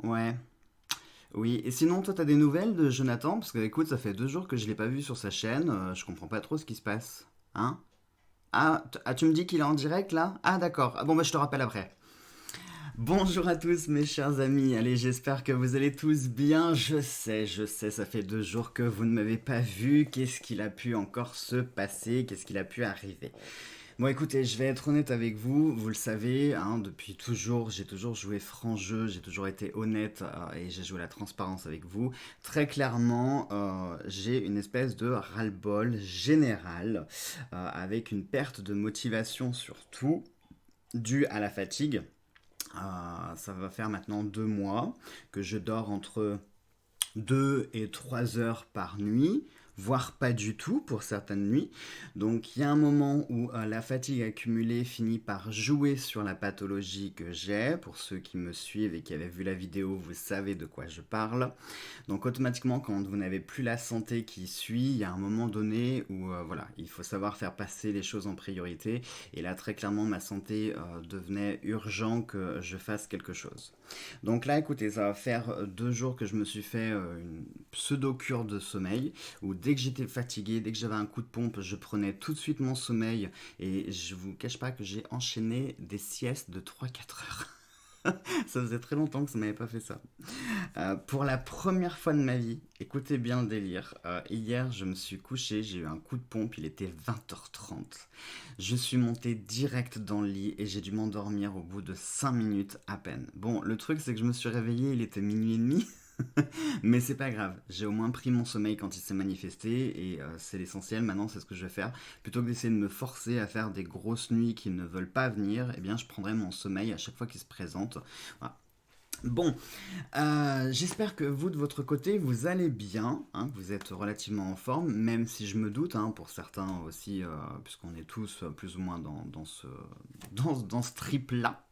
Ouais. Oui, et sinon, toi, t'as des nouvelles de Jonathan? Parce que, écoute, ça fait 2 jours que je l'ai pas vu sur sa chaîne, je comprends pas trop ce qui se passe. Hein? Ah, tu me dis qu'il est en direct, là? Ah, d'accord. Ah bon, bah, je te rappelle après. Bonjour à tous, mes chers amis. Allez, j'espère que vous allez tous bien. Je sais, ça fait 2 jours que vous ne m'avez pas vu. Qu'est-ce qu'il a pu encore se passer? Qu'est-ce qu'il a pu arriver? Bon, écoutez, je vais être honnête avec vous. Vous le savez, hein, depuis toujours, j'ai toujours joué franc jeu, j'ai toujours été honnête et j'ai joué la transparence avec vous. Très clairement, j'ai une espèce de ras-le-bol général avec une perte de motivation surtout due à la fatigue. Ça va faire maintenant 2 mois que je dors entre 2 et 3 heures par nuit, voire pas du tout pour certaines nuits. Donc il y a un moment où la fatigue accumulée finit par jouer sur la pathologie que j'ai. Pour ceux qui me suivent et qui avaient vu la vidéo, vous savez de quoi je parle. Donc automatiquement, quand vous n'avez plus la santé qui suit, il y a un moment donné où voilà, il faut savoir faire passer les choses en priorité. Et là, très clairement, ma santé devenait urgent que je fasse quelque chose. Donc là, écoutez, ça va faire 2 jours que je me suis fait une pseudo-cure de sommeil, où dès que j'étais fatigué, dès que j'avais un coup de pompe, je prenais tout de suite mon sommeil, et je vous cache pas que j'ai enchaîné des siestes de 3 4 heures. Ça faisait très longtemps que ça m'avait pas fait ça. Pour la première fois de ma vie, écoutez bien le délire. Hier, je me suis couché, j'ai eu un coup de pompe, il était 20h30. Je suis monté direct dans le lit et j'ai dû m'endormir au bout de 5 minutes à peine. Bon, le truc, c'est que je me suis réveillé, il était minuit et demi. Mais c'est pas grave, j'ai au moins pris mon sommeil quand il s'est manifesté et c'est l'essentiel. Maintenant, c'est ce que je vais faire. Plutôt que d'essayer de me forcer à faire des grosses nuits qui ne veulent pas venir, eh bien, je prendrai mon sommeil à chaque fois qu'il se présente. Voilà. Bon, j'espère que vous, de votre côté, vous allez bien, hein, que vous êtes relativement en forme, même si je me doute, hein, pour certains aussi, puisqu'on est tous plus ou moins dans ce trip-là.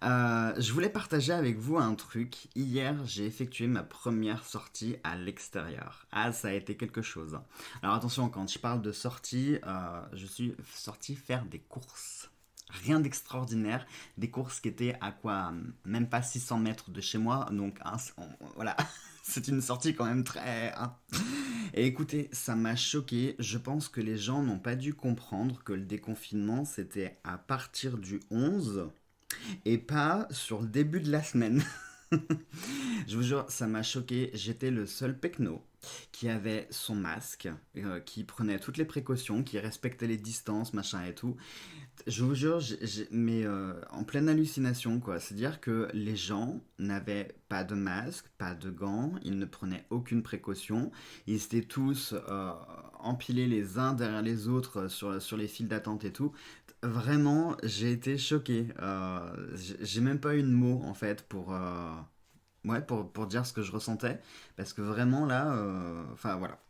Je voulais partager avec vous un truc. Hier, j'ai effectué ma première sortie à l'extérieur. Ah, ça a été quelque chose. Alors attention, quand je parle de sortie, je suis sorti faire des courses. Rien d'extraordinaire, des courses qui étaient à quoi, même pas 600 mètres de chez moi, donc hein, voilà, c'est une sortie quand même très, hein. Et écoutez, ça m'a choqué, je pense que les gens n'ont pas dû comprendre que le déconfinement c'était à partir du 11 et pas sur le début de la semaine. Je vous jure, ça m'a choqué. J'étais le seul pecno qui avait son masque, qui prenait toutes les précautions, qui respectait les distances, machin et tout. Je vous jure, mais en pleine hallucination, quoi. C'est-à-dire que les gens n'avaient pas de masque, pas de gants, ils ne prenaient aucune précaution. Ils étaient tous empilés les uns derrière les autres sur les files d'attente et tout. Vraiment, j'ai été choqué. J'ai même pas eu de mots, en fait, ouais, pour dire ce que je ressentais. Parce que vraiment, là, enfin, voilà.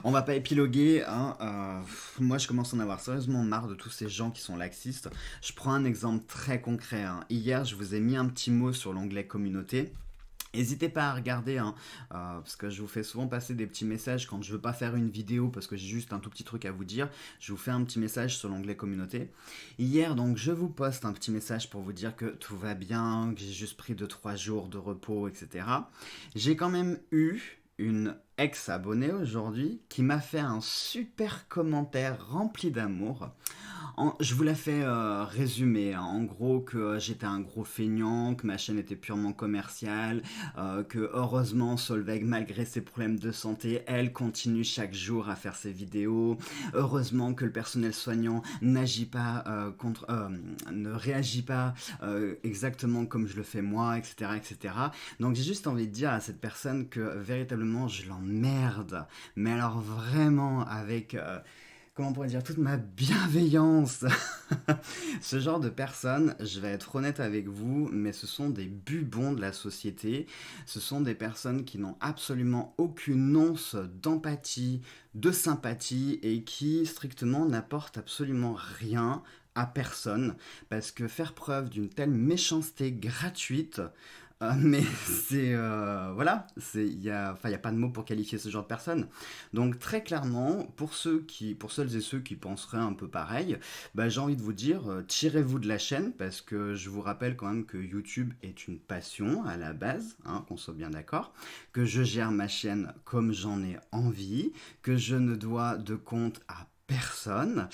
On va pas épiloguer, hein, moi, je commence à en avoir sérieusement marre de tous ces gens qui sont laxistes. Je prends un exemple très concret, hein. Hier, je vous ai mis un petit mot sur l'onglet communauté. N'hésitez pas à regarder, hein, parce que je vous fais souvent passer des petits messages quand je veux pas faire une vidéo parce que j'ai juste un tout petit truc à vous dire. Je vous fais un petit message sur l'onglet communauté. Hier, donc, je vous poste un petit message pour vous dire que tout va bien, que j'ai juste pris 2 3 jours de repos, etc. J'ai quand même eu une ex-abonnée aujourd'hui qui m'a fait un super commentaire rempli d'amour. Je vous la fais résumer, hein. En gros, que j'étais un gros feignant, que ma chaîne était purement commerciale, que heureusement Solveig, malgré ses problèmes de santé, elle continue chaque jour à faire ses vidéos. Heureusement que le personnel soignant n'agit pas ne réagit pas exactement comme je le fais moi, etc., etc. Donc j'ai juste envie de dire à cette personne que véritablement je l'emmerde, mais alors vraiment avec comment on pourrait dire, toute ma bienveillance. Ce genre de personnes, je vais être honnête avec vous, mais ce sont des bubons de la société. Ce sont des personnes qui n'ont absolument aucune once d'empathie, de sympathie et qui strictement n'apportent absolument rien à personne. Parce que faire preuve d'une telle méchanceté gratuite, Mais c'est voilà, enfin, il y a pas de mots pour qualifier ce genre de personne. Donc très clairement, pour celles et ceux qui penseraient un peu pareil, bah, j'ai envie de vous dire, tirez-vous de la chaîne parce que je vous rappelle quand même que YouTube est une passion à la base, hein, qu'on soit bien d'accord, que je gère ma chaîne comme j'en ai envie, que je ne dois de compte à personne,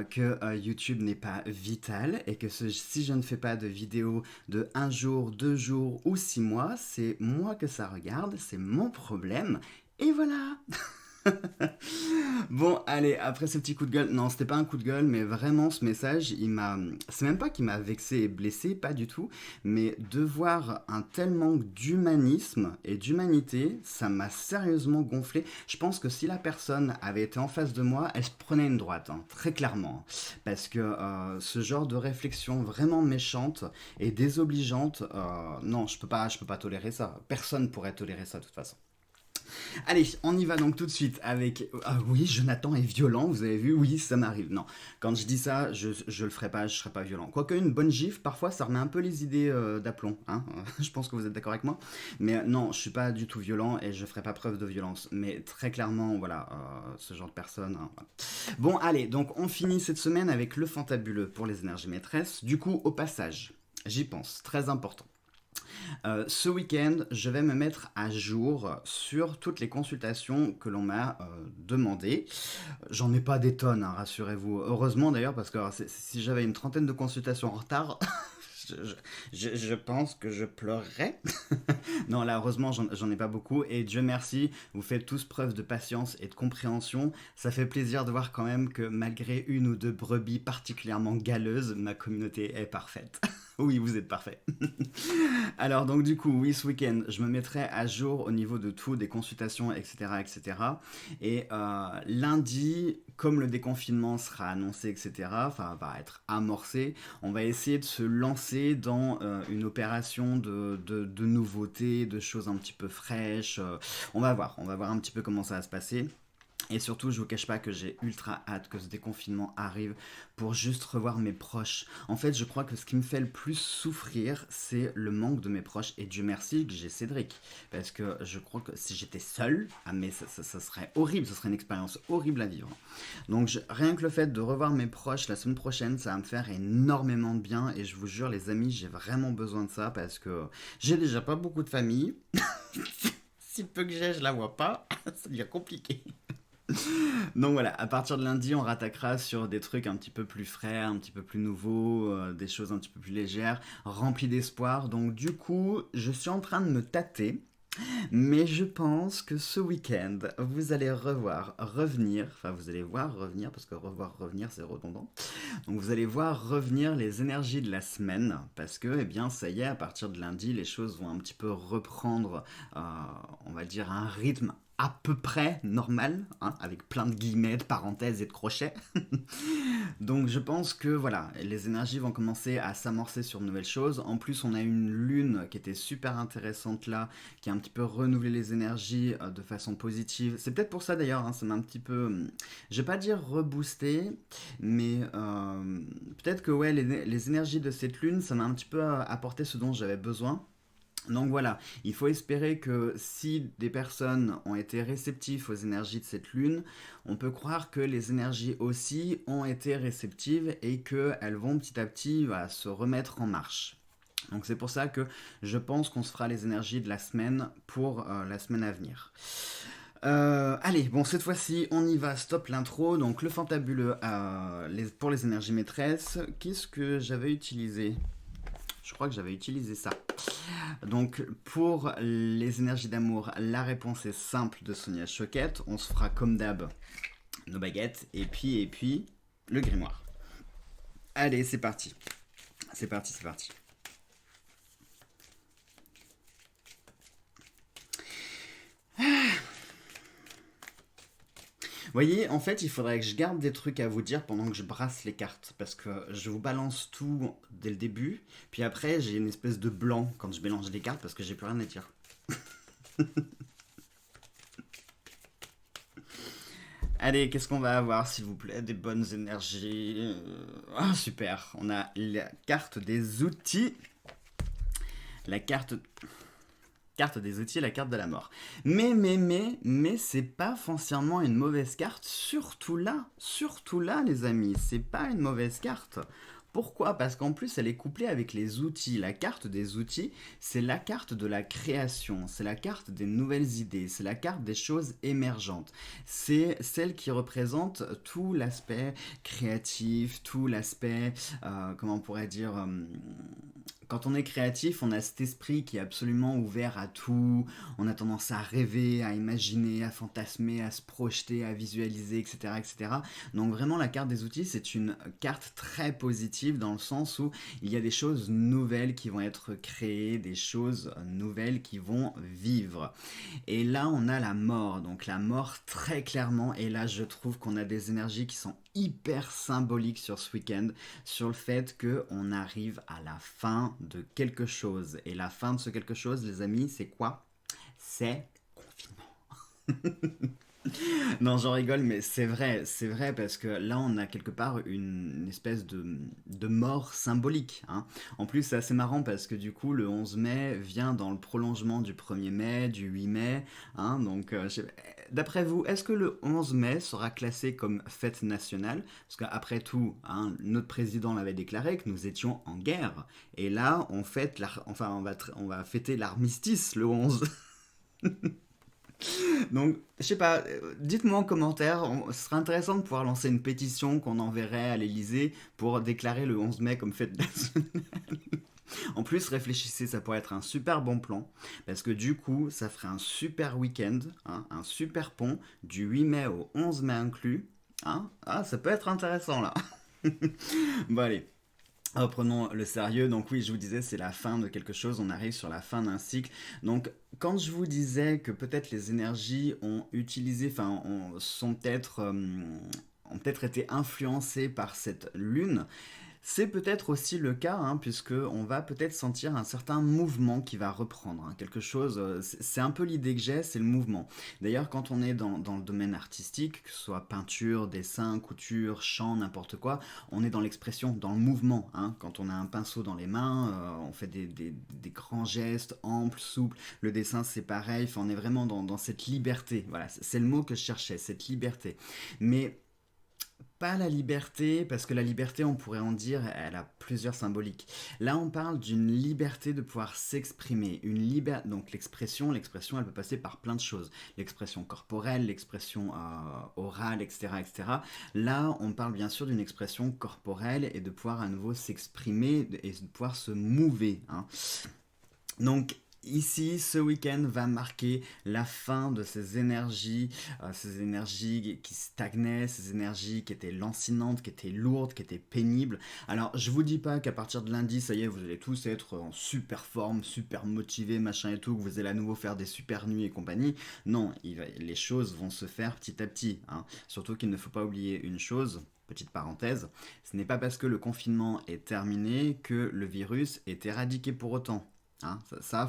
que YouTube n'est pas vital et que si je ne fais pas de vidéo de un jour, 2 jours ou 6 mois, c'est moi que ça regarde, c'est mon problème. Et voilà. Bon, allez, après ce petit coup de gueule, non, c'était pas un coup de gueule, mais vraiment ce message, c'est même pas qu'il m'a vexé et blessé, pas du tout, mais de voir un tel manque d'humanisme et d'humanité, ça m'a sérieusement gonflé. Je pense que si la personne avait été en face de moi, elle se prenait une droite, hein, très clairement. Parce que ce genre de réflexion vraiment méchante et désobligeante, non, je peux pas tolérer ça. Personne pourrait tolérer ça de toute façon. Allez, on y va donc tout de suite avec... Ah oui, Jonathan est violent, vous avez vu? Oui, ça m'arrive. Non, quand je dis ça, je le ferai pas, je serai pas violent. Quoique une bonne gifle, parfois, ça remet un peu les idées d'aplomb. Hein. Je pense que vous êtes d'accord avec moi. Mais non, je suis pas du tout violent et je ferai pas preuve de violence. Mais très clairement, voilà, ce genre de personne. Hein, voilà. Bon, allez, donc on finit cette semaine avec le fantabuleux pour les énergies maîtresses. Du coup, au passage, j'y pense, très important. Ce week-end, je vais me mettre à jour sur toutes les consultations que l'on m'a demandées. J'en ai pas des tonnes, hein, rassurez-vous. Heureusement d'ailleurs, parce que si j'avais une trentaine de consultations en retard, je pense que je pleurerais. Non, là, heureusement, j'en ai pas beaucoup. Et Dieu merci, vous faites tous preuve de patience et de compréhension. Ça fait plaisir de voir quand même que malgré une ou deux brebis particulièrement galeuses, ma communauté est parfaite. Oui, vous êtes parfait. Alors donc du coup, oui, ce week-end, je me mettrai à jour au niveau de tout, des consultations, etc. etc. Et lundi, comme le déconfinement sera annoncé, etc., enfin va être amorcé, on va essayer de se lancer dans une opération de nouveautés, de choses un petit peu fraîches. On va voir un petit peu comment ça va se passer. Et surtout, je vous cache pas que j'ai ultra hâte que ce déconfinement arrive pour juste revoir mes proches. En fait, je crois que ce qui me fait le plus souffrir, c'est le manque de mes proches. Et Dieu merci que j'ai Cédric. Parce que je crois que si j'étais seul, ah mais ça serait horrible, ça serait une expérience horrible à vivre. Donc rien que le fait de revoir mes proches la semaine prochaine, ça va me faire énormément de bien. Et je vous jure, les amis, j'ai vraiment besoin de ça parce que j'ai déjà pas beaucoup de famille. Si peu que j'ai, je la vois pas. Ça devient compliqué. Donc voilà, à partir de lundi, on rattaquera sur des trucs un petit peu plus frais, un petit peu plus nouveaux, des choses un petit peu plus légères, remplies d'espoir. Donc du coup, je suis en train de me tâter, mais je pense que ce week-end, vous allez enfin vous allez voir revenir, parce que revoir revenir c'est redondant. Donc vous allez voir revenir les énergies de la semaine, parce que, eh bien, ça y est, à partir de lundi, les choses vont un petit peu reprendre, euh, on va dire, un rythme à peu près normal, hein, avec plein de guillemets, de parenthèses et de crochets. Donc je pense que voilà, les énergies vont commencer à s'amorcer sur de nouvelles choses. En plus, on a une lune qui était super intéressante là, qui a un petit peu renouvelé les énergies de façon positive. C'est peut-être pour ça d'ailleurs, hein, ça m'a un petit peu, je vais pas dire reboosté, mais peut-être que ouais, les énergies de cette lune, ça m'a un petit peu apporté ce dont j'avais besoin. Donc voilà, il faut espérer que si des personnes ont été réceptives aux énergies de cette lune, on peut croire que les énergies aussi ont été réceptives et qu'elles vont petit à petit se remettre en marche. Donc c'est pour ça que je pense qu'on se fera les énergies de la semaine pour la semaine à venir. Allez, bon, cette fois-ci, on y va, stop l'intro. Donc, le fantabuleux pour les énergies maîtresses. Qu'est-ce que j'avais utilisé? Je crois que j'avais utilisé ça. Donc, pour les énergies d'amour, la réponse est simple de Sonia Choquette. On se fera comme d'hab nos baguettes. Et puis, le grimoire. Allez, c'est parti. C'est parti, c'est parti. Vous voyez, en fait, il faudrait que je garde des trucs à vous dire pendant que je brasse les cartes. Parce que je vous balance tout dès le début. Puis après, j'ai une espèce de blanc quand je mélange les cartes parce que j'ai plus rien à dire. Allez, qu'est-ce qu'on va avoir, s'il vous plaît? Des bonnes énergies. Ah, super. On a la carte des outils. La carte des outils, la carte de la mort. Mais c'est pas foncièrement une mauvaise carte, surtout là, les amis, c'est pas une mauvaise carte. Pourquoi? Parce qu'en plus, elle est couplée avec les outils. La carte des outils, c'est la carte de la création, c'est la carte des nouvelles idées, c'est la carte des choses émergentes. C'est celle qui représente tout l'aspect créatif, tout l'aspect, comment on pourrait dire, quand on est créatif, on a cet esprit qui est absolument ouvert à tout. On a tendance à rêver, à imaginer, à fantasmer, à se projeter, à visualiser, etc., etc. Donc vraiment, la carte des outils, c'est une carte très positive dans le sens où il y a des choses nouvelles qui vont être créées, des choses nouvelles qui vont vivre. Et là, on a la mort. Donc la mort très clairement. Et là, je trouve qu'on a des énergies qui sont hyper symboliques sur ce week-end, sur le fait qu'on arrive à la fin de quelque chose. Et la fin de ce quelque chose, les amis, c'est quoi? C'est confinement. Non, j'en rigole, mais c'est vrai parce que là, on a quelque part une espèce de mort symbolique, hein. En plus, c'est assez marrant parce que du coup, le 11 mai vient dans le prolongement du 1er mai, du 8 mai, hein. Donc, d'après vous, est-ce que le 11 mai sera classé comme fête nationale? Parce qu'après tout, hein, notre président l'avait déclaré que nous étions en guerre. Et là, enfin, on va fêter l'armistice le 11. Donc, je sais pas, dites-moi en commentaire, ce serait intéressant de pouvoir lancer une pétition qu'on enverrait à l'Elysée pour déclarer le 11 mai comme fête nationale. En plus, réfléchissez, ça pourrait être un super bon plan, parce que du coup, ça ferait un super week-end, hein, un super pont, du 8 mai au 11 mai inclus. Hein. Ah, ça peut être intéressant là. Bon, allez. Reprenons le sérieux. Donc oui, je vous disais, c'est la fin de quelque chose. On arrive sur la fin d'un cycle. Donc quand je vous disais que peut-être les énergies ont utilisé, sont peut-être ont peut-être été influencées par cette lune, c'est peut-être aussi le cas, hein, puisque on va peut-être sentir un certain mouvement qui va reprendre, hein, quelque chose. C'est un peu l'idée que j'ai, c'est le mouvement. D'ailleurs, quand on est dans le domaine artistique, que ce soit peinture, dessin, couture, chant, n'importe quoi, on est dans l'expression, dans le mouvement, hein. Quand on a un pinceau dans les mains, on fait des grands gestes amples, souples. Le dessin, c'est pareil. Enfin, on est vraiment dans cette liberté. Voilà, c'est le mot que je cherchais, cette liberté. Mais pas la liberté, parce que la liberté, on pourrait en dire, elle a plusieurs symboliques. Là, on parle d'une liberté de pouvoir s'exprimer. Donc l'expression, elle peut passer par plein de choses. L'expression corporelle, l'expression orale, etc., etc. Là, on parle bien sûr d'une expression corporelle et de pouvoir à nouveau s'exprimer et de pouvoir se mouver, hein. Donc, ici, ce week-end va marquer la fin de ces énergies qui stagnaient, ces énergies qui étaient lancinantes, qui étaient lourdes, qui étaient pénibles. Alors, je vous dis pas qu'à partir de lundi, ça y est, vous allez tous être en super forme, super motivés, machin et tout, que vous allez à nouveau faire des super nuits et compagnie. Non, les choses vont se faire petit à petit, hein. Surtout qu'il ne faut pas oublier une chose. Petite parenthèse, ce n'est pas parce que le confinement est terminé que le virus est éradiqué pour autant. Hein,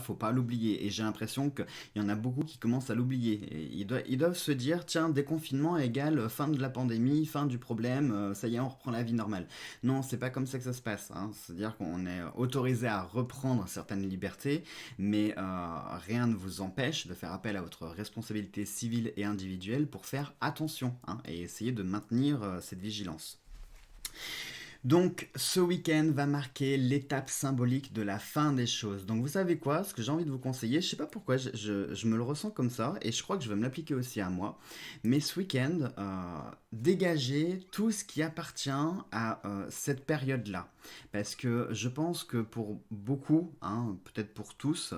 faut pas l'oublier. Et j'ai l'impression qu'il y en a beaucoup qui commencent à l'oublier. Et ils doivent se dire, tiens, déconfinement égale fin de la pandémie, fin du problème, ça y est, on reprend la vie normale. Non, c'est pas comme ça que ça se passe, hein. C'est-à-dire qu'on est autorisé à reprendre certaines libertés, mais rien ne vous empêche de faire appel à votre responsabilité civile et individuelle pour faire attention, hein, et essayer de maintenir cette vigilance. Donc, ce week-end va marquer l'étape symbolique de la fin des choses. Donc, vous savez quoi? Ce que j'ai envie de vous conseiller, je sais pas pourquoi, je me le ressens comme ça, et je crois que je vais me l'appliquer aussi à moi. Mais ce week-end, dégagez tout ce qui appartient à cette période-là. Parce que je pense que pour beaucoup, hein, peut-être pour tous,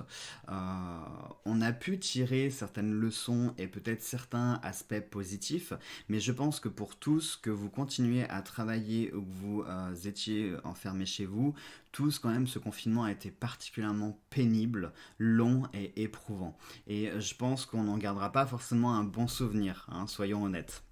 on a pu tirer certaines leçons et peut-être certains aspects positifs, mais je pense que pour tous, que vous continuez à travailler ou que vous étiez enfermés chez vous, tous quand même, ce confinement a été particulièrement pénible, long et éprouvant. Et je pense qu'on n'en gardera pas forcément un bon souvenir, hein, soyons honnêtes.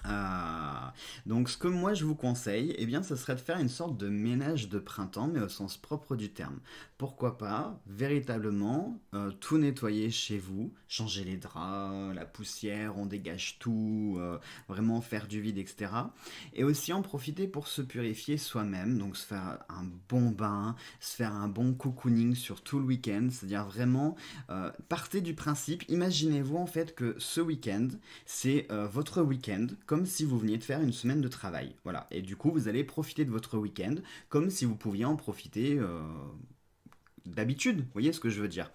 Ah, donc ce que moi je vous conseille, eh bien, ce serait de faire une sorte de ménage de printemps, mais au sens propre du terme. Pourquoi pas, véritablement, tout nettoyer chez vous, changer les draps, la poussière, on dégage tout, vraiment faire du vide, etc. Et aussi en profiter pour se purifier soi-même, donc se faire un bon bain, se faire un bon cocooning sur tout le week-end, c'est-à-dire vraiment, partez du principe, imaginez-vous en fait que ce week-end, c'est votre week-end, comme si vous veniez de faire une semaine de travail. Voilà. Et du coup, vous allez profiter de votre week-end comme si vous pouviez en profiter d'habitude. Vous voyez ce que je veux dire?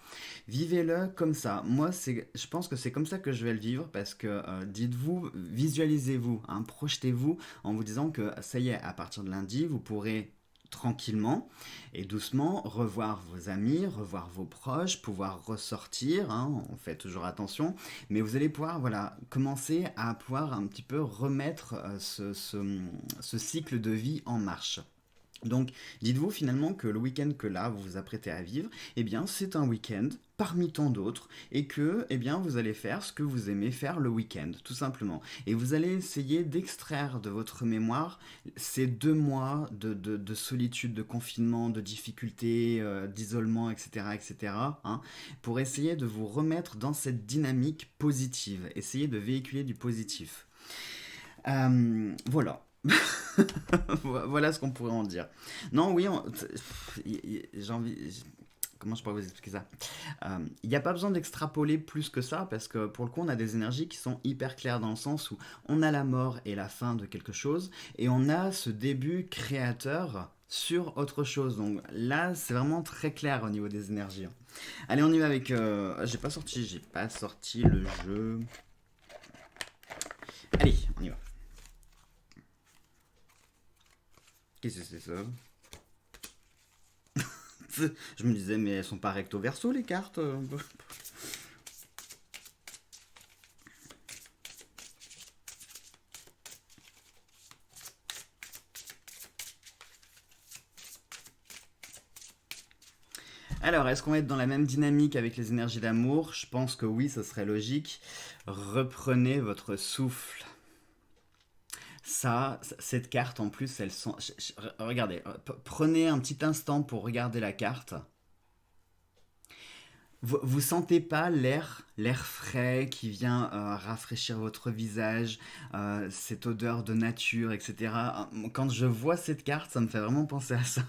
Vivez-le comme ça. Moi, je pense que c'est comme ça que je vais le vivre parce que dites-vous, visualisez-vous, hein, projetez-vous en vous disant que ça y est, à partir de lundi, vous pourrez tranquillement et doucement revoir vos amis, revoir vos proches, pouvoir ressortir, hein, on fait toujours attention, mais vous allez pouvoir voilà, commencer à pouvoir un petit peu remettre ce cycle de vie en marche. Donc, dites-vous finalement que le week-end que là vous vous apprêtez à vivre, eh bien, c'est un week-end parmi tant d'autres et que, eh bien, vous allez faire ce que vous aimez faire le week-end, tout simplement. Et vous allez essayer d'extraire de votre mémoire ces 2 mois de solitude, de confinement, de difficultés, d'isolement, etc., etc., hein, pour essayer de vous remettre dans cette dynamique positive, essayer de véhiculer du positif. Voilà. Voilà ce qu'on pourrait en dire. Non, oui, j'ai envie. Comment je pourrais vous expliquer ça? Il n'y a pas besoin d'extrapoler plus que ça parce que pour le coup, on a des énergies qui sont hyper claires dans le sens où on a la mort et la fin de quelque chose et on a ce début créateur sur autre chose. Donc là, c'est vraiment très clair au niveau des énergies. Allez, on y va avec. J'ai pas sorti le jeu. Allez, on y va. Qu'est-ce que c'est ça? Je me disais, mais elles sont pas recto verso les cartes. Alors, est-ce qu'on va être dans la même dynamique avec les énergies d'amour? Je pense que oui, ce serait logique. Reprenez votre souffle. Ça, cette carte en plus, elles sont. Regardez, prenez un petit instant pour regarder la carte. Vous sentez pas l'air frais qui vient rafraîchir votre visage, cette odeur de nature, etc. Quand je vois cette carte, ça me fait vraiment penser à ça.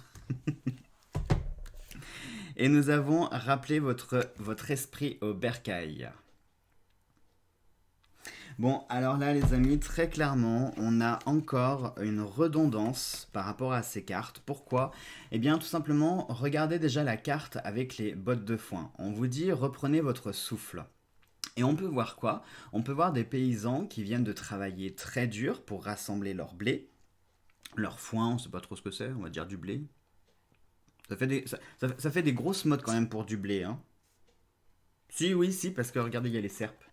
Et nous avons rappelé votre esprit au bercail. Bon, alors là, les amis, très clairement, on a encore une redondance par rapport à ces cartes. Pourquoi? Eh bien, tout simplement, regardez déjà la carte avec les bottes de foin. On vous dit, reprenez votre souffle. Et on peut voir quoi? On peut voir des paysans qui viennent de travailler très dur pour rassembler leur blé, leur foin, on ne sait pas trop ce que c'est, on va dire du blé. Ça fait des grosses mottes quand même pour du blé, hein. Si, oui, si, parce que regardez, il y a les serpes.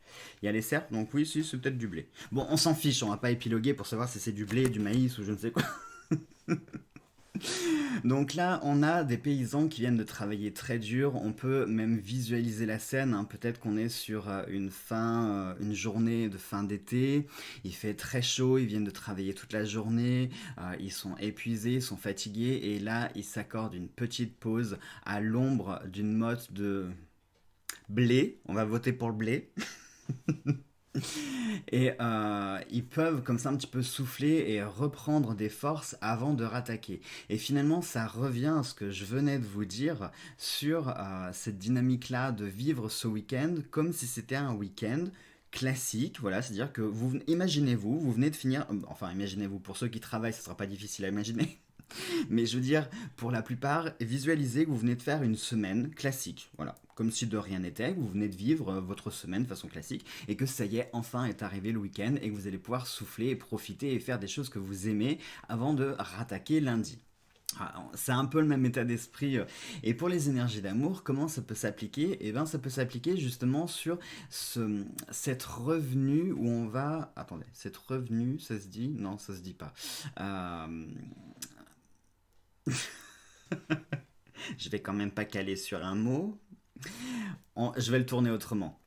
Il y a les serpes, donc oui, si, c'est peut-être du blé. Bon, on s'en fiche, on va pas épiloguer pour savoir si c'est du blé, du maïs ou je ne sais quoi. Donc là, on a des paysans qui viennent de travailler très dur. On peut même visualiser la scène, hein. Peut-être qu'on est sur une journée de fin d'été. Il fait très chaud, ils viennent de travailler toute la journée. Ils sont épuisés, ils sont fatigués. Et là, ils s'accordent une petite pause à l'ombre d'une motte de blé. On va voter pour le blé. Et ils peuvent comme ça un petit peu souffler et reprendre des forces avant de rattaquer. Et finalement, ça revient à ce que je venais de vous dire sur cette dynamique-là de vivre ce week-end comme si c'était un week-end classique, voilà, c'est-à-dire que imaginez-vous, vous venez de finir, enfin imaginez-vous, pour ceux qui travaillent, ce sera pas difficile à imaginer, mais je veux dire, pour la plupart, visualisez que vous venez de faire une semaine classique. Voilà. Comme si de rien n'était, que vous venez de vivre votre semaine de façon classique et que ça y est, enfin est arrivé le week-end et que vous allez pouvoir souffler et profiter et faire des choses que vous aimez avant de rattaquer lundi. C'est un peu le même état d'esprit. Et pour les énergies d'amour, comment ça peut s'appliquer? Eh bien, ça peut s'appliquer justement sur cette revenue où on va. Attendez, cette revenue, ça se dit? Non, ça se dit pas. Euh, je vais quand même pas caler sur un mot. Je vais le tourner autrement.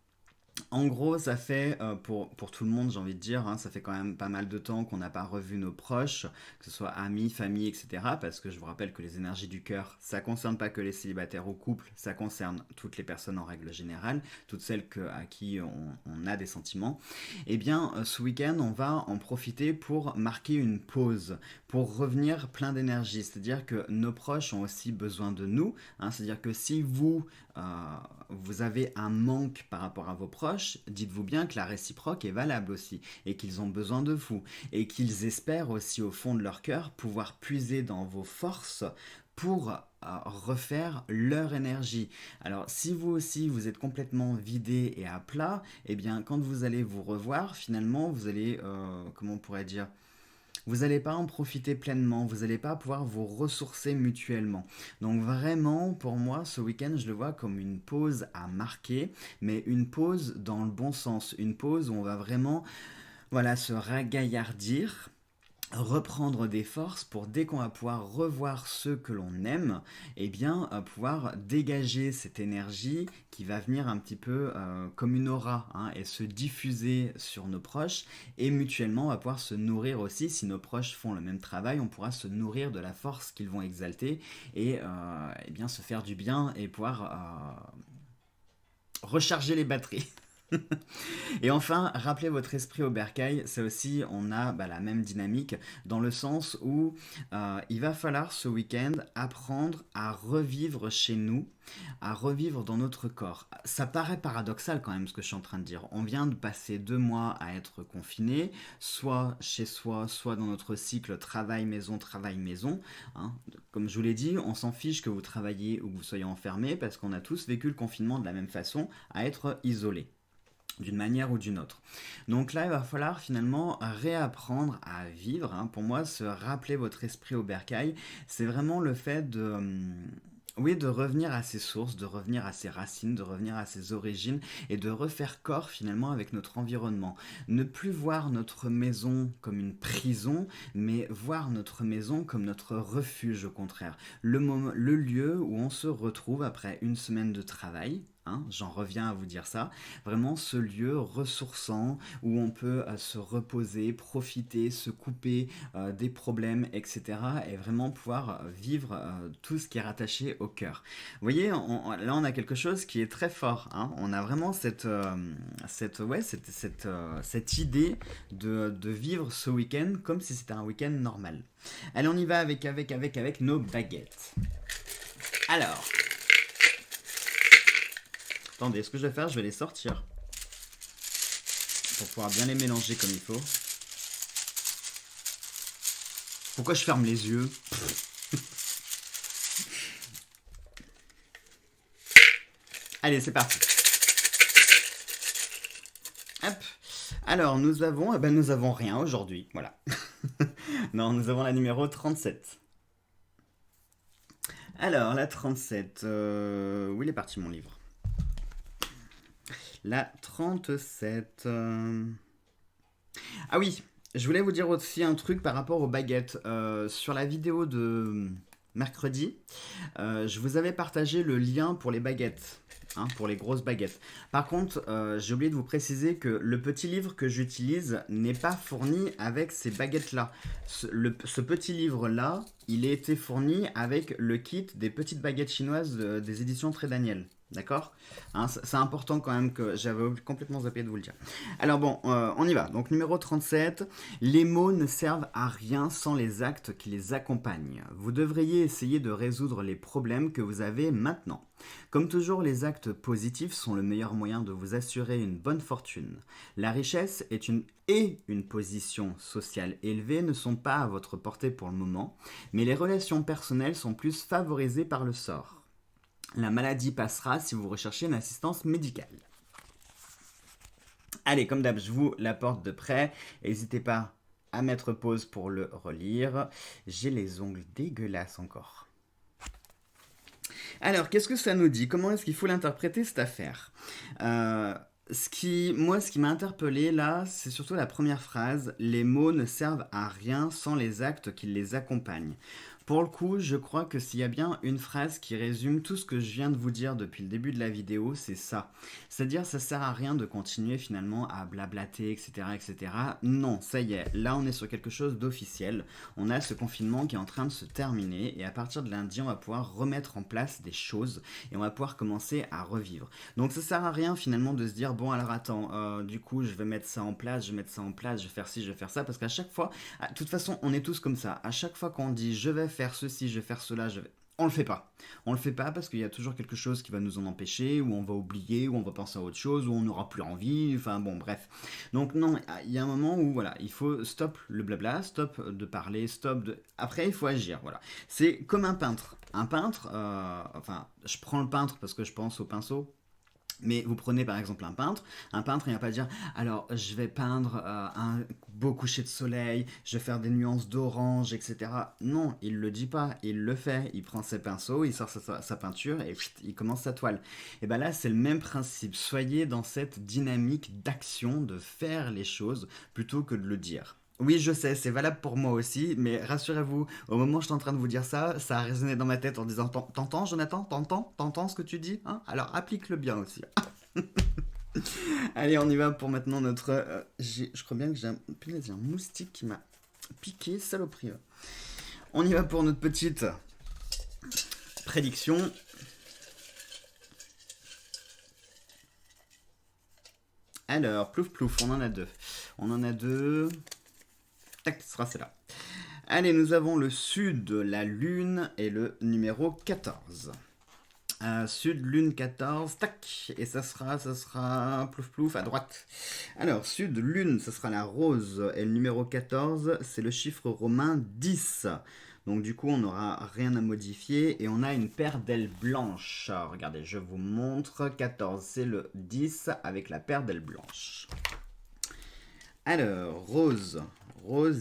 En gros, ça fait, pour tout le monde, j'ai envie de dire, hein, ça fait quand même pas mal de temps qu'on n'a pas revu nos proches, que ce soit amis, famille, etc. Parce que je vous rappelle que les énergies du cœur, ça concerne pas que les célibataires ou couples, ça concerne toutes les personnes en règle générale, toutes celles à qui on a des sentiments. Eh bien, ce week-end, on va en profiter pour marquer une pause, pour revenir plein d'énergie. C'est-à-dire que nos proches ont aussi besoin de nous, hein. C'est-à-dire que si euh, vous avez un manque par rapport à vos proches, dites-vous bien que la réciproque est valable aussi et qu'ils ont besoin de vous et qu'ils espèrent aussi au fond de leur cœur pouvoir puiser dans vos forces pour refaire leur énergie. Alors si vous aussi vous êtes complètement vidé et à plat, eh bien quand vous allez vous revoir, finalement vous allez, comment on pourrait dire, vous n'allez pas en profiter pleinement, vous n'allez pas pouvoir vous ressourcer mutuellement. Donc vraiment, pour moi, ce week-end, je le vois comme une pause à marquer, mais une pause dans le bon sens, une pause où on va vraiment, voilà, se ragaillardir, reprendre des forces pour dès qu'on va pouvoir revoir ceux que l'on aime, eh bien pouvoir dégager cette énergie qui va venir un petit peu comme une aura, hein, et se diffuser sur nos proches, et mutuellement on va pouvoir se nourrir aussi. Si nos proches font le même travail, on pourra se nourrir de la force qu'ils vont exalter et eh bien se faire du bien et pouvoir recharger les batteries. Et enfin, rappelez votre esprit au bercail, c'est aussi, on a la même dynamique, dans le sens où il va falloir ce week-end apprendre à revivre chez nous, à revivre dans notre corps. Ça paraît paradoxal quand même ce que je suis en train de dire. On vient de passer 2 mois à être confiné, soit chez soi, soit dans notre cycle travail maison, hein. Comme je vous l'ai dit, on s'en fiche que vous travaillez ou que vous soyez enfermé, parce qu'on a tous vécu le confinement de la même façon, à être isolés d'une manière ou d'une autre. Donc là, il va falloir finalement réapprendre à vivre, hein. Pour moi, se rappeler votre esprit au bercail, c'est vraiment le fait de... oui, de revenir à ses sources, de revenir à ses racines, de revenir à ses origines et de refaire corps finalement avec notre environnement. Ne plus voir notre maison comme une prison, mais voir notre maison comme notre refuge au contraire. Le lieu où on se retrouve après une semaine de travail, hein, j'en reviens à vous dire ça, vraiment ce lieu ressourçant où on peut se reposer, profiter, se couper des problèmes, etc. Et vraiment pouvoir vivre tout ce qui est rattaché au cœur. Vous voyez, là on a quelque chose qui est très fort, hein. On a vraiment cette idée de vivre ce week-end comme si c'était un week-end normal. Allez, on y va avec nos baguettes. Alors, attendez, ce que je vais faire, je vais les sortir pour pouvoir bien les mélanger comme il faut. Pourquoi je ferme les yeux? Allez, c'est parti. Hop. Alors, nous avons rien aujourd'hui, voilà. Non, nous avons la numéro 37. Alors, la 37, où il est parti mon livre? La 37. Ah oui, je voulais vous dire aussi un truc par rapport aux baguettes. Sur la vidéo de mercredi, je vous avais partagé le lien pour les baguettes, hein, pour les grosses baguettes. Par contre, j'ai oublié de vous préciser que le petit livre que j'utilise n'est pas fourni avec ces baguettes-là. Ce petit livre-là, il a été fourni avec le kit des petites baguettes chinoises des éditions Très Daniel. D'accord, hein, c'est important quand même, que j'avais complètement zappé de vous le dire. Alors bon, on y va. Donc numéro 37, les mots ne servent à rien sans les actes qui les accompagnent. Vous devriez essayer de résoudre les problèmes que vous avez maintenant. Comme toujours, les actes positifs sont le meilleur moyen de vous assurer une bonne fortune. La richesse et une position sociale élevée ne sont pas à votre portée pour le moment, mais les relations personnelles sont plus favorisées par le sort. La maladie passera si vous recherchez une assistance médicale. Allez, comme d'hab, je vous l'apporte de près. N'hésitez pas à mettre pause pour le relire. J'ai les ongles dégueulasses encore. Alors, qu'est-ce que ça nous dit? Comment est-ce qu'il faut l'interpréter, cette affaire? Ce qui m'a interpellé là, c'est surtout la première phrase. Les mots ne servent à rien sans les actes qui les accompagnent. Pour le coup, je crois que s'il y a bien une phrase qui résume tout ce que je viens de vous dire depuis le début de la vidéo, c'est ça. C'est-à-dire, ça sert à rien de continuer finalement à blablater, etc., etc. Non, ça y est, là on est sur quelque chose d'officiel. On a ce confinement qui est en train de se terminer et à partir de lundi, on va pouvoir remettre en place des choses et on va pouvoir commencer à revivre. Donc ça sert à rien finalement de se dire bon alors attends, du coup je vais mettre ça en place, je vais mettre ça en place, je vais faire ci, je vais faire ça parce qu'à chaque fois, de toute façon on est tous comme ça. À chaque fois qu'on dit je vais faire ceci, je vais faire cela, je vais on le fait pas. On le fait pas parce qu'il y a toujours quelque chose qui va nous en empêcher, ou on va oublier, ou on va penser à autre chose, ou on n'aura plus envie, enfin bon, bref. Donc non, il y a un moment où voilà, il faut stop le blabla, stop de parler, stop de... Après, il faut agir, voilà. C'est comme un peintre. Un peintre, enfin, je prends le peintre parce que je pense au pinceau, mais vous prenez par exemple un peintre il va pas dire alors je vais peindre un beau coucher de soleil, je vais faire des nuances d'orange, etc. Non, il le dit pas, il le fait, il prend ses pinceaux, il sort sa peinture et il commence sa toile. Et bien là c'est le même principe, soyez dans cette dynamique d'action, de faire les choses plutôt que de le dire. Oui, je sais, c'est valable pour moi aussi, mais rassurez-vous, au moment où je suis en train de vous dire ça, ça a résonné dans ma tête en disant t'entends, Jonathan? T'entends ce que tu dis, hein? Alors applique-le bien aussi. Allez, on y va pour maintenant notre. Je crois bien que punaise, j'ai un moustique qui m'a piqué, saloperie. On y va pour notre petite prédiction. Alors, plouf plouf, on en a deux. On en a deux. Tac, ce sera celle-là. Allez, nous avons le sud, la lune et le numéro 14. Sud, lune 14, tac, et ça sera plouf plouf à droite. Alors, sud, lune, ça sera la rose, et le numéro 14, c'est le chiffre romain 10. Donc du coup, on n'aura rien à modifier, et on a une paire d'ailes blanches. Alors, regardez, je vous montre, 14, c'est le 10, avec la paire d'ailes blanches. Alors, rose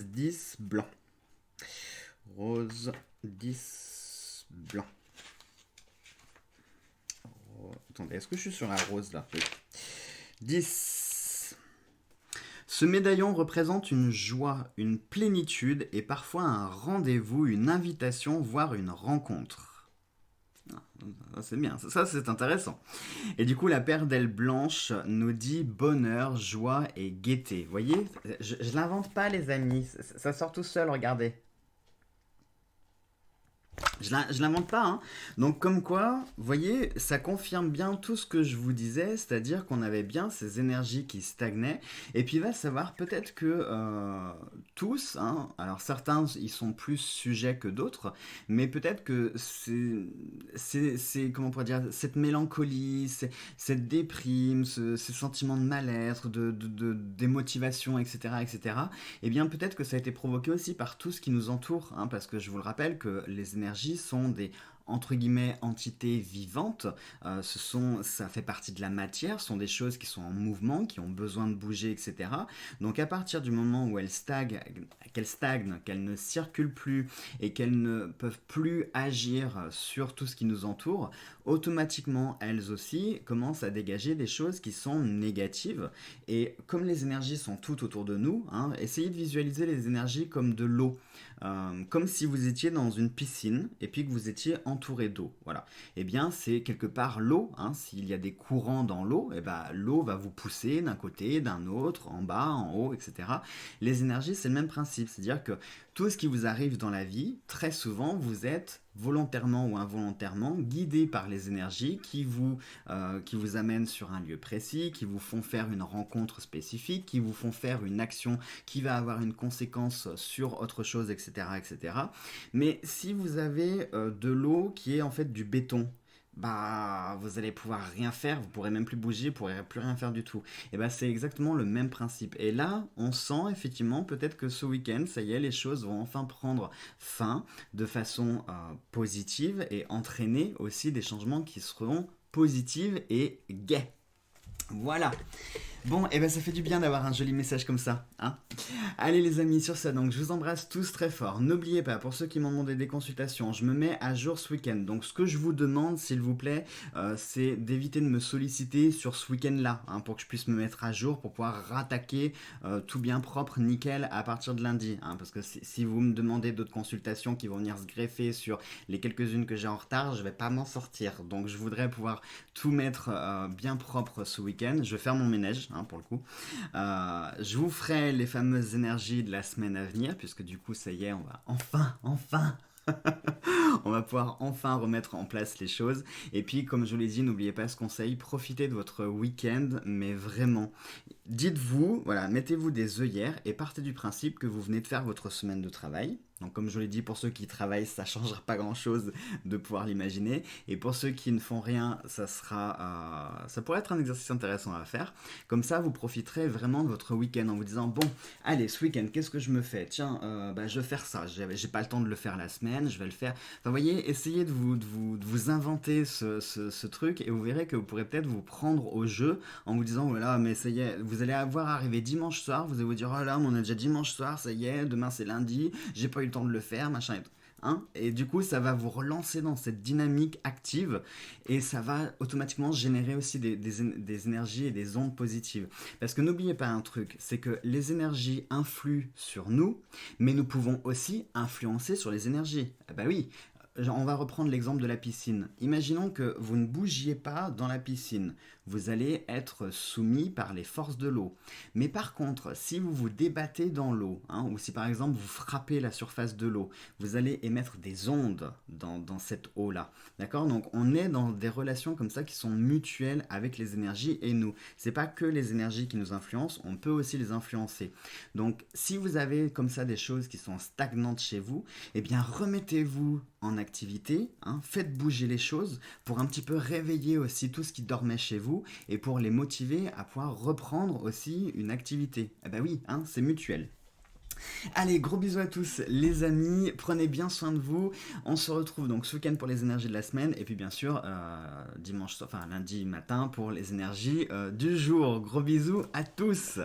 10, blanc. Rose 10, blanc. Attendez, est-ce que je suis sur la rose là? 10. Ce médaillon représente une joie, une plénitude et parfois un rendez-vous, une invitation, voire une rencontre. Ah, c'est bien, ça c'est intéressant. Et du coup, la paire d'ailes blanches nous dit bonheur, joie et gaieté. Vous voyez, je l'invente pas les amis, ça sort tout seul, regardez. Je l'invente pas, hein. Donc comme quoi, vous voyez, ça confirme bien tout ce que je vous disais, c'est-à-dire qu'on avait bien ces énergies qui stagnaient. Et puis il va savoir peut-être que tous, hein, alors certains ils sont plus sujets que d'autres, mais peut-être que comment on pourrait dire, cette mélancolie, cette déprime, ces sentiments de mal-être, de démotivation, etc., etc. Eh bien peut-être que ça a été provoqué aussi par tout ce qui nous entoure, hein, parce que je vous le rappelle que les énergies sont des entre guillemets entités vivantes, ça fait partie de la matière, sont des choses qui sont en mouvement, qui ont besoin de bouger, etc. Donc à partir du moment où elles stagnent, qu'elles ne circulent plus et qu'elles ne peuvent plus agir sur tout ce qui nous entoure, automatiquement elles aussi commencent à dégager des choses qui sont négatives. Et comme les énergies sont toutes autour de nous, hein, essayez de visualiser les énergies comme de l'eau. Comme si vous étiez dans une piscine et puis que vous étiez entouré d'eau. Voilà. Eh bien, c'est quelque part l'eau. Hein. S'il y a des courants dans l'eau, eh ben, l'eau va vous pousser d'un côté, d'un autre, en bas, en haut, etc. Les énergies, c'est le même principe. C'est-à-dire que tout ce qui vous arrive dans la vie, très souvent, vous êtes volontairement ou involontairement guidé par les énergies qui vous amènent sur un lieu précis, qui vous font faire une rencontre spécifique, qui vous font faire une action qui va avoir une conséquence sur autre chose, etc. etc. Mais si vous avez de l'eau qui est en fait du béton, bah vous allez pouvoir rien faire, vous pourrez même plus bouger, vous pourrez plus rien faire du tout. Et bah c'est exactement le même principe. Et là, on sent effectivement peut-être que ce week-end, ça y est, les choses vont enfin prendre fin de façon positive et entraîner aussi des changements qui seront positifs et gais. Voilà. Bon, et ben ça fait du bien d'avoir un joli message comme ça, hein. Allez les amis, sur ça, donc je vous embrasse tous très fort. N'oubliez pas, pour ceux qui m'ont demandé des consultations, je me mets à jour ce week-end. Donc ce que je vous demande, s'il vous plaît, c'est d'éviter de me solliciter sur ce week-end-là, hein, pour que je puisse me mettre à jour, pour pouvoir rattaquer tout bien propre, nickel, à partir de lundi, hein. Parce que si vous me demandez d'autres consultations qui vont venir se greffer sur les quelques-unes que j'ai en retard, je vais pas m'en sortir. Donc je voudrais pouvoir tout mettre bien propre ce week-end. Je vais faire mon ménage, hein, pour le coup. Je vous ferai les fameuses énergies de la semaine à venir, puisque du coup, ça y est, on va enfin on va pouvoir enfin remettre en place les choses. Et puis, comme je vous l'ai dit, n'oubliez pas ce conseil, profitez de votre week-end, mais vraiment. Dites-vous, voilà, mettez-vous des œillères et partez du principe que vous venez de faire votre semaine de travail. Donc comme je vous l'ai dit, pour ceux qui travaillent, ça ne changera pas grand-chose de pouvoir l'imaginer. Et pour ceux qui ne font rien, ça pourrait être un exercice intéressant à faire. Comme ça, vous profiterez vraiment de votre week-end en vous disant, bon, allez, ce week-end, qu'est-ce que je me fais? Tiens, je vais faire ça. J'ai pas le temps de le faire la semaine, je vais le faire. Enfin, vous voyez, essayez de vous inventer ce truc et vous verrez que vous pourrez peut-être vous prendre au jeu en vous disant, voilà, mais ça y est, vous allez avoir arrivé dimanche soir, vous allez vous dire, oh là, on est déjà dimanche soir, ça y est, demain c'est lundi, j'ai pas eu le temps de le faire, machin et tout. Hein, et du coup, ça va vous relancer dans cette dynamique active et ça va automatiquement générer aussi des énergies et des ondes positives. Parce que n'oubliez pas un truc, c'est que les énergies influent sur nous, mais nous pouvons aussi influencer sur les énergies. Ah bah oui, on va reprendre l'exemple de la piscine. Imaginons que vous ne bougiez pas dans la piscine. Vous allez être soumis par les forces de l'eau. Mais par contre, si vous vous débattez dans l'eau, hein, ou si par exemple vous frappez la surface de l'eau, vous allez émettre des ondes dans cette eau-là. D'accord? Donc on est dans des relations comme ça qui sont mutuelles avec les énergies et nous. C'est pas que les énergies qui nous influencent, on peut aussi les influencer. Donc si vous avez comme ça des choses qui sont stagnantes chez vous, eh bien remettez-vous en activité, hein, faites bouger les choses pour un petit peu réveiller aussi tout ce qui dormait chez vous et pour les motiver à pouvoir reprendre aussi une activité. Eh ben oui, hein, c'est mutuel. Allez, gros bisous à tous les amis, prenez bien soin de vous. On se retrouve donc ce week-end pour les énergies de la semaine et puis bien sûr lundi matin pour les énergies du jour. Gros bisous à tous.